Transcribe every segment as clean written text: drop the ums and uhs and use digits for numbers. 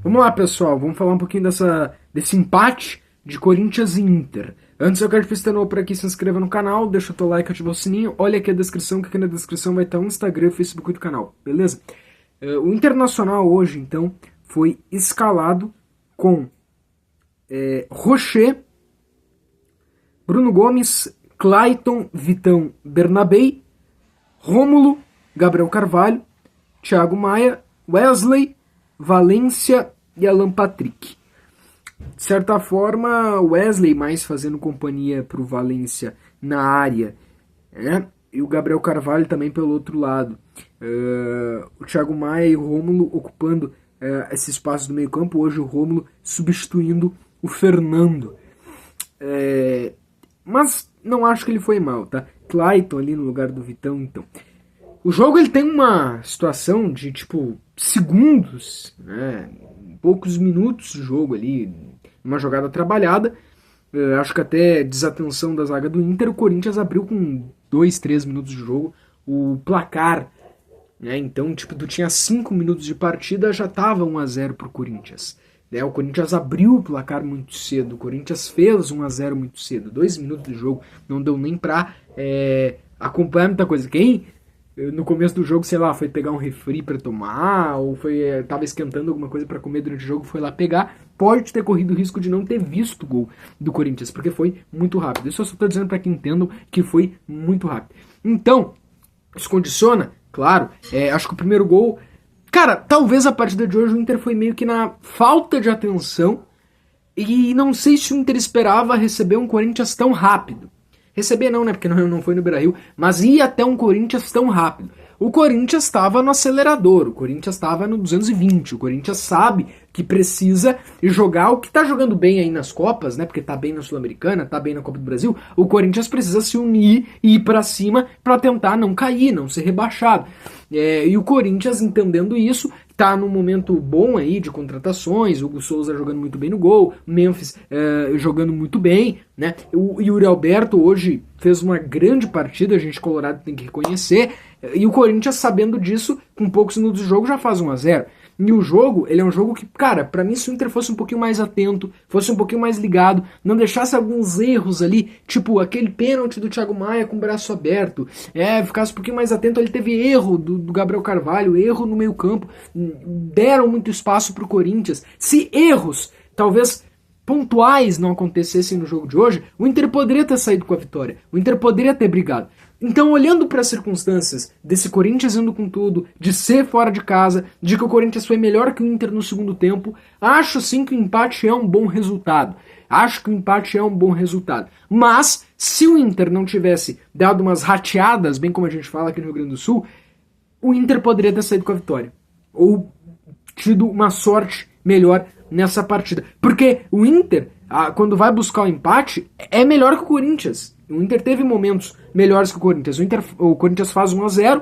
Vamos lá, pessoal, vamos falar um pouquinho desse empate de Corinthians e Inter. Antes eu quero te pedir novo por aqui, se inscreva no canal, deixa o teu like, ativa o sininho, olha aqui a descrição, que aqui na descrição vai estar o Instagram, o Facebook do canal, beleza? O Internacional hoje, então, foi escalado com Rocher, Bruno Gomes, Clayton, Vitão, Bernabei, Rômulo, Gabriel Carvalho, Thiago Maia, Wesley, Valência e Alan Patrick. De certa forma, Wesley mais fazendo companhia para o Valência na área, né? E o Gabriel Carvalho também pelo outro lado. O Thiago Maia e o Rômulo ocupando esse espaço do meio campo. Hoje o Rômulo substituindo o Fernando. Mas não acho que ele foi mal, tá? Clayton ali no lugar do Vitão, então. O jogo ele tem uma situação de, tipo, segundos, né? Poucos minutos de jogo ali, uma jogada trabalhada. Acho que até desatenção da zaga do Inter, o Corinthians abriu com 2, 3 minutos de jogo o placar, né? Então, tipo, tu tinha 5 minutos de partida, já tava 1-0 pro Corinthians. O Corinthians abriu o placar muito cedo, o Corinthians fez 1-0 muito cedo, 2 minutos de jogo, não deu nem pra acompanhar muita coisa. Quem no começo do jogo, sei lá, foi pegar um refri pra tomar, ou tava esquentando alguma coisa pra comer durante o jogo, foi lá pegar, pode ter corrido o risco de não ter visto o gol do Corinthians, porque foi muito rápido. Isso eu só tô dizendo pra que entendam que foi muito rápido. Então, isso condiciona, claro, acho que o primeiro gol... Cara, talvez a partida de hoje o Inter foi meio que na falta de atenção, e não sei se o Inter esperava receber um Corinthians tão rápido. Receber não, né, porque não foi no Beira-Rio, mas ir até um Corinthians tão rápido. O Corinthians estava no acelerador, o Corinthians estava no 220, o Corinthians sabe que precisa jogar o que está jogando bem aí nas Copas, né, porque está bem na Sul-Americana, está bem na Copa do Brasil, o Corinthians precisa se unir e ir para cima para tentar não cair, não ser rebaixado. E o Corinthians, entendendo isso, tá num momento bom aí de contratações, o Hugo Souza jogando muito bem no gol, Memphis jogando muito bem, né? O Yuri Alberto hoje fez uma grande partida, a gente colorado tem que reconhecer, e o Corinthians, sabendo disso, com poucos minutos de jogo já faz 1-0. E o jogo, ele é um jogo que, cara, pra mim se o Inter fosse um pouquinho mais atento, fosse um pouquinho mais ligado, não deixasse alguns erros ali, tipo aquele pênalti do Thiago Maia com o braço aberto, ficasse um pouquinho mais atento, ele teve erro do Gabriel Carvalho, erro no meio campo, deram muito espaço pro Corinthians. Se erros, talvez pontuais, não acontecessem no jogo de hoje, o Inter poderia ter saído com a vitória, o Inter poderia ter brigado. Então, olhando para as circunstâncias desse Corinthians indo com tudo, de ser fora de casa, de que o Corinthians foi melhor que o Inter no segundo tempo, acho sim que o empate é um bom resultado. Mas, se o Inter não tivesse dado umas rateadas, bem como a gente fala aqui no Rio Grande do Sul, o Inter poderia ter saído com a vitória. Ou tido uma sorte melhor nessa partida. Porque o Inter, quando vai buscar o empate, é melhor que o Corinthians. O Inter teve momentos melhores que o Corinthians. O Corinthians faz 1-0,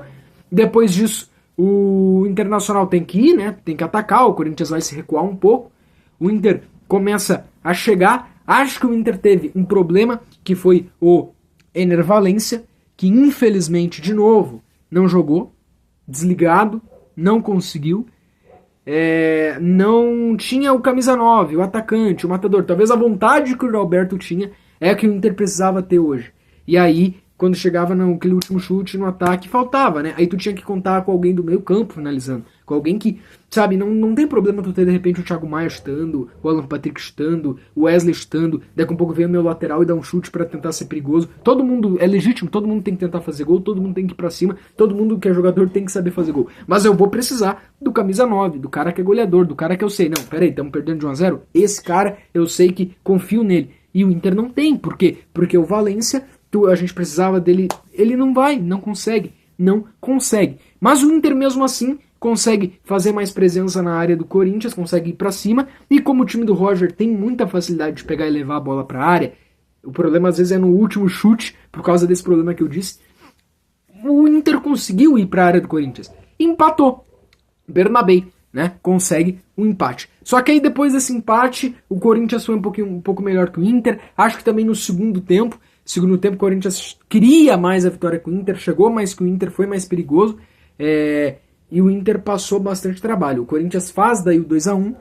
depois disso o Internacional tem que ir, né? Tem que atacar, o Corinthians vai se recuar um pouco. O Inter começa a chegar. Acho que o Inter teve um problema, que foi o Ener Valencia, que infelizmente, de novo, não jogou, desligado, não conseguiu. Não tinha o camisa 9, o atacante, o matador. Talvez a vontade que o Alberto tinha é que o Inter precisava ter hoje. E aí, quando chegava naquele último chute no ataque, faltava, né? Aí tu tinha que contar com alguém do meio campo finalizando. Com alguém que, sabe, não tem problema tu ter de repente o Thiago Maia chutando, o Alan Patrick chutando, o Wesley chutando, daqui a pouco vem o meu lateral e dá um chute pra tentar ser perigoso. Todo mundo é legítimo, todo mundo tem que tentar fazer gol, todo mundo tem que ir pra cima, todo mundo que é jogador tem que saber fazer gol. Mas eu vou precisar do camisa 9, do cara que é goleador, do cara que eu sei, não, peraí, estamos perdendo de 1-0? Esse cara, eu sei que confio nele. E o Inter não tem, por quê? Porque o Valência, a gente precisava dele, ele não consegue. Mas o Inter mesmo assim consegue fazer mais presença na área do Corinthians, consegue ir pra cima, e como o time do Roger tem muita facilidade de pegar e levar a bola pra área, o problema às vezes é no último chute, por causa desse problema que eu disse, o Inter conseguiu ir pra área do Corinthians, empatou, Bernabei, né, consegue um empate. Só que aí depois desse empate, o Corinthians foi um pouco melhor que o Inter, acho que também no segundo tempo o Corinthians queria mais a vitória que o Inter, chegou mais que o Inter, foi mais perigoso, e o Inter passou bastante trabalho. O Corinthians faz daí o 2-1,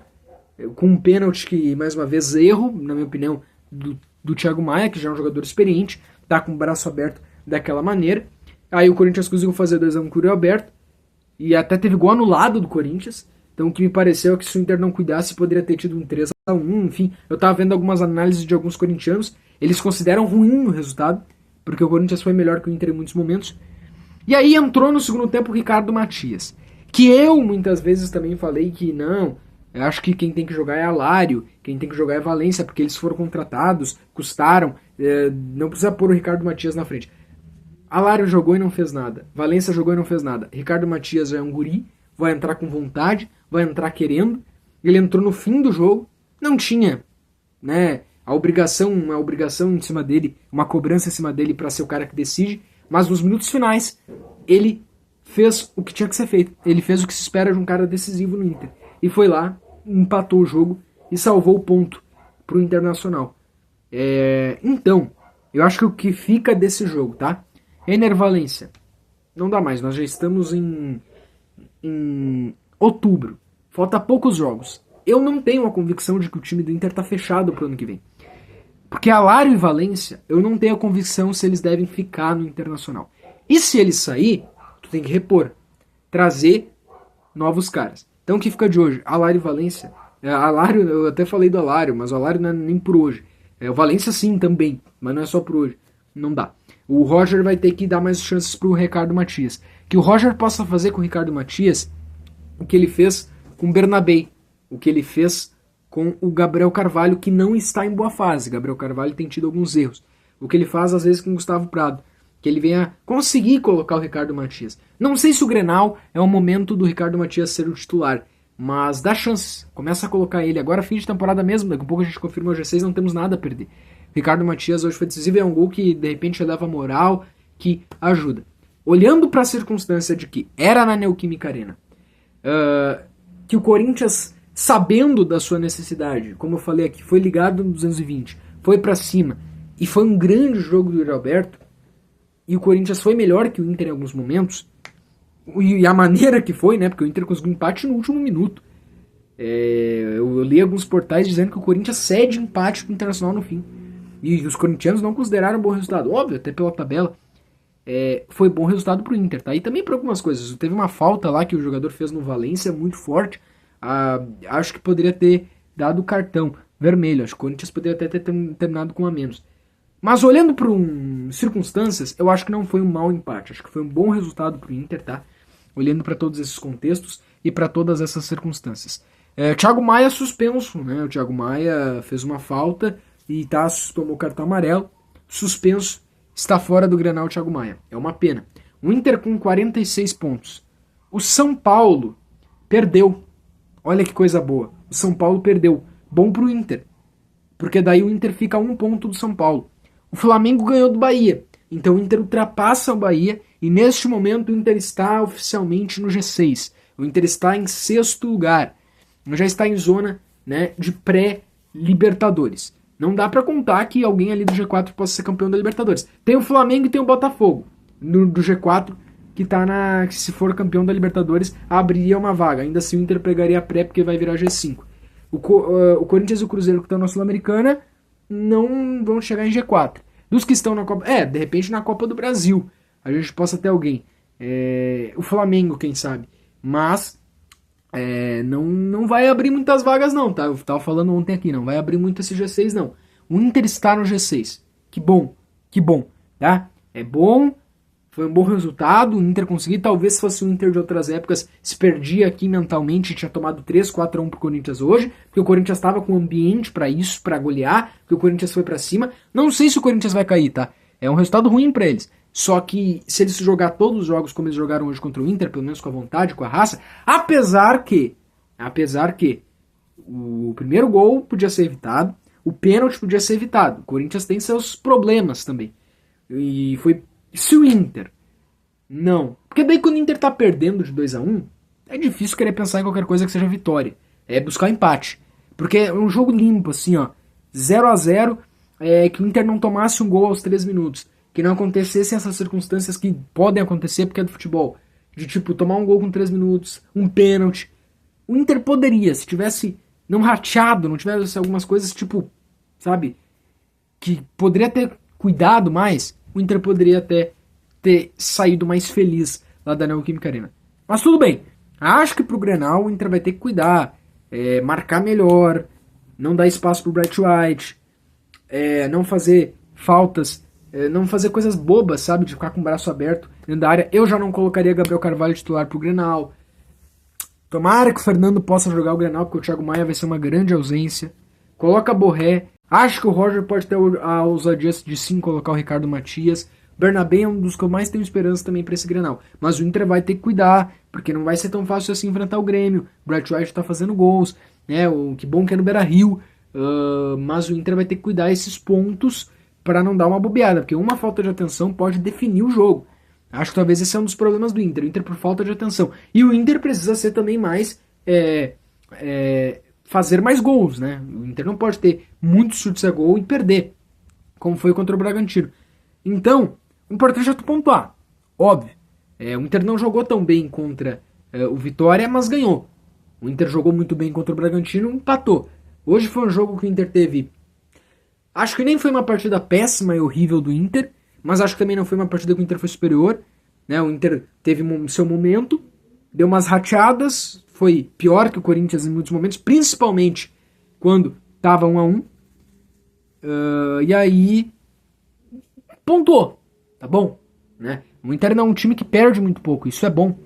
com um pênalti que, mais uma vez, erro, na minha opinião, do Thiago Maia, que já é um jogador experiente, tá com o braço aberto daquela maneira. Aí o Corinthians conseguiu fazer 2x1 com o aberto, e até teve gol anulado do Corinthians. Então o que me pareceu é que se o Inter não cuidasse, poderia ter tido um 3x1, enfim. Eu tava vendo algumas análises de alguns corintianos, eles consideram ruim o resultado, porque o Corinthians foi melhor que o Inter em muitos momentos. E aí entrou no segundo tempo o Ricardo Matias, que eu muitas vezes também falei que não, eu acho que quem tem que jogar é Alário, quem tem que jogar é Valência, porque eles foram contratados, custaram, não precisa pôr o Ricardo Matias na frente. Alário jogou e não fez nada, Valência jogou e não fez nada, Ricardo Matias já é um guri, vai entrar com vontade, vai entrar querendo, ele entrou no fim do jogo, não tinha, né, uma obrigação em cima dele, uma cobrança em cima dele para ser o cara que decide, mas nos minutos finais ele fez o que tinha que ser feito, ele fez o que se espera de um cara decisivo no Inter, e foi lá, empatou o jogo e salvou o ponto pro Internacional. Então, eu acho que o que fica desse jogo, tá? Ener Valencia, não dá mais, nós já estamos em outubro, falta poucos jogos. Eu não tenho a convicção de que o time do Inter tá fechado pro ano que vem. Porque Alário e Valência, eu não tenho a convicção se eles devem ficar no Internacional. E se eles sair, tu tem que repor, trazer novos caras. Então o que fica de hoje? Alário e Valência. Alário, eu até falei do Alário, mas o Alário não é nem por hoje. O Valência sim também, mas não é só por hoje. Não dá. O Roger vai ter que dar mais chances pro Ricardo Matias. Que o Roger possa fazer com o Ricardo Matias o que ele fez com o Bernabé, o que ele fez com o Gabriel Carvalho, que não está em boa fase. Gabriel Carvalho tem tido alguns erros. O que ele faz às vezes com o Gustavo Prado, que ele venha conseguir colocar o Ricardo Matias. Não sei se o Grenal é o momento do Ricardo Matias ser o titular, mas dá chances, começa a colocar ele. Agora fim de temporada mesmo, daqui a pouco a gente confirma o G6, não temos nada a perder. Ricardo Matias hoje foi decisivo, é um gol que de repente eleva a moral, que ajuda. Olhando para a circunstância de que era na Neoquímica Arena, que o Corinthians, sabendo da sua necessidade, como eu falei aqui, foi ligado no 220, foi para cima, e foi um grande jogo do Yuri Alberto, e o Corinthians foi melhor que o Inter em alguns momentos, e a maneira que foi, né, porque o Inter conseguiu empate no último minuto. Eu li alguns portais dizendo que o Corinthians cede empate pro Internacional no fim, e os corintianos não consideraram um bom resultado, óbvio, até pela tabela. Foi bom resultado pro Inter, tá? E também por algumas coisas. Teve uma falta lá que o jogador fez no Valência muito forte. Acho que poderia ter dado cartão vermelho. Acho que o Corinthians poderia até ter terminado com a menos. Mas olhando para circunstâncias, eu acho que não foi um mau empate. Acho que foi um bom resultado pro Inter, tá? Olhando para todos esses contextos e para todas essas circunstâncias. Thiago Maia suspenso, né? O Thiago Maia fez uma falta e tomou cartão amarelo. Suspenso. Está fora do Grenal Thiago Maia. É uma pena. O Inter com 46 pontos. O São Paulo perdeu. Olha que coisa boa. O São Paulo perdeu. Bom pro Inter. Porque daí o Inter fica a 1 ponto do São Paulo. O Flamengo ganhou do Bahia. Então o Inter ultrapassa o Bahia. E neste momento o Inter está oficialmente no G6. O Inter está em 6º lugar. Já está em zona, né, de pré-Libertadores. Não dá pra contar que alguém ali do G4 possa ser campeão da Libertadores. Tem o Flamengo e tem o Botafogo do G4, que se for campeão da Libertadores, abriria uma vaga. Ainda assim o Inter pegaria a pré, porque vai virar G5. O Corinthians e o Cruzeiro que estão na Sul-Americana não vão chegar em G4. Dos que estão na Copa... de repente na Copa do Brasil a gente possa ter alguém. O Flamengo, quem sabe. Mas... não vai abrir muitas vagas não, tá? Eu tava falando ontem aqui, não vai abrir muito esse G6 não. O Inter está no G6. Que bom, tá? É bom, foi um bom resultado, o Inter conseguiu, talvez se fosse o Inter de outras épocas, se perdia aqui mentalmente, tinha tomado 3-4-1 pro Corinthians hoje, porque o Corinthians estava com ambiente para isso, para golear, porque o Corinthians foi para cima. Não sei se o Corinthians vai cair, tá? É um resultado ruim para eles. Só que se eles jogar todos os jogos como eles jogaram hoje contra o Inter, pelo menos com a vontade, com a raça, apesar que o primeiro gol podia ser evitado, o pênalti podia ser evitado. O Corinthians tem seus problemas também. E foi... Se o Inter... Não. Porque daí quando o Inter tá perdendo de 2-1, é difícil querer pensar em qualquer coisa que seja vitória. É buscar empate. Porque é um jogo limpo, assim, ó. 0-0, que o Inter não tomasse um gol aos 3 minutos. Que não acontecessem essas circunstâncias que podem acontecer porque é do futebol. De tipo, tomar um gol com 3 minutos, um pênalti. O Inter poderia, se tivesse não rateado, não tivesse algumas coisas tipo, sabe, que poderia ter cuidado mais, o Inter poderia até ter saído mais feliz lá da Neoquímica Arena. Mas tudo bem, acho que pro Grenal o Inter vai ter que cuidar, marcar melhor, não dar espaço pro Bright White, não fazer faltas, não fazer coisas bobas, sabe, de ficar com o braço aberto dentro da área. Eu já não colocaria Gabriel Carvalho titular pro Grenal. Tomara que o Fernando possa jogar o Grenal, porque o Thiago Maia vai ser uma grande ausência. Coloca Borré. Acho que o Roger pode ter a ousadia de sim colocar o Ricardo Matias. Bernabé é um dos que eu mais tenho esperança também para esse Grenal. Mas o Inter vai ter que cuidar, porque não vai ser tão fácil assim enfrentar o Grêmio. O Bright White tá fazendo gols, né? Que bom que é no Beira-Rio. Mas o Inter vai ter que cuidar esses pontos para não dar uma bobeada, porque uma falta de atenção pode definir o jogo. Acho que talvez esse é um dos problemas do Inter. O Inter por falta de atenção. E o Inter precisa ser também mais... fazer mais gols, né? O Inter não pode ter muitos chutes a gol e perder, como foi contra o Bragantino. Então, o importante é tu pontuar. Óbvio. O Inter não jogou tão bem contra o Vitória, mas ganhou. O Inter jogou muito bem contra o Bragantino, empatou. Hoje foi um jogo que o Inter teve... Acho que nem foi uma partida péssima e horrível do Inter, mas acho que também não foi uma partida que o Inter foi superior. Né? O Inter teve seu momento, deu umas rateadas, foi pior que o Corinthians em muitos momentos, principalmente quando estava 1-1. E aí pontuou, tá bom? Né? O Inter não é um time que perde muito pouco, isso é bom.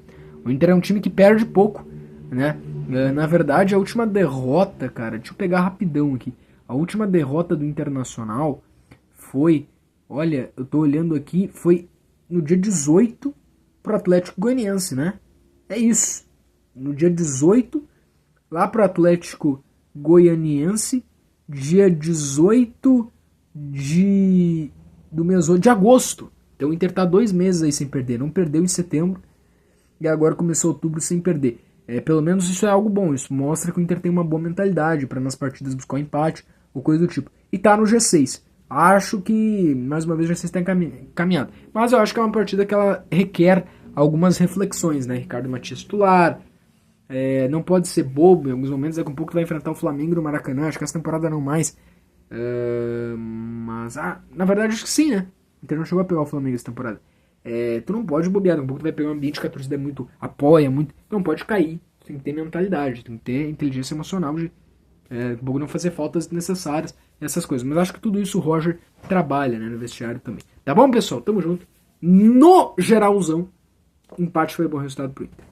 O Inter é um time que perde pouco, né? Na verdade, a última derrota, cara, deixa eu pegar rapidão aqui. A última derrota do Internacional foi, olha, eu tô olhando aqui, foi no dia 18 pro Atlético Goianiense, né? É isso. No dia 18, lá pro Atlético Goianiense, dia 18 do mês de agosto. Então o Inter tá 2 meses aí sem perder. Não perdeu em setembro e agora começou outubro sem perder. Pelo menos isso é algo bom. Isso mostra que o Inter tem uma boa mentalidade para nas partidas buscar um empate ou coisa do tipo. E tá no G6. Acho que, mais uma vez, o G6 está encaminhado. Mas eu acho que é uma partida que ela requer algumas reflexões, né? Ricardo Matias titular. Não pode ser bobo em alguns momentos. Daqui a pouco vai enfrentar o Flamengo no Maracanã. Acho que essa temporada não mais. Mas, na verdade, acho que sim, né? O Inter não chegou a pegar o Flamengo essa temporada. Tu não pode bobear. Daqui a pouco tu vai pegar um ambiente que a torcida apoia muito. Não pode cair. Tem que ter mentalidade. Tem que ter inteligência emocional de daqui a pouco não fazer faltas desnecessárias. Essas coisas. Mas acho que tudo isso o Roger trabalha, né, no vestiário também. Tá bom, pessoal? Tamo junto. No geralzão, empate foi bom resultado pro Inter.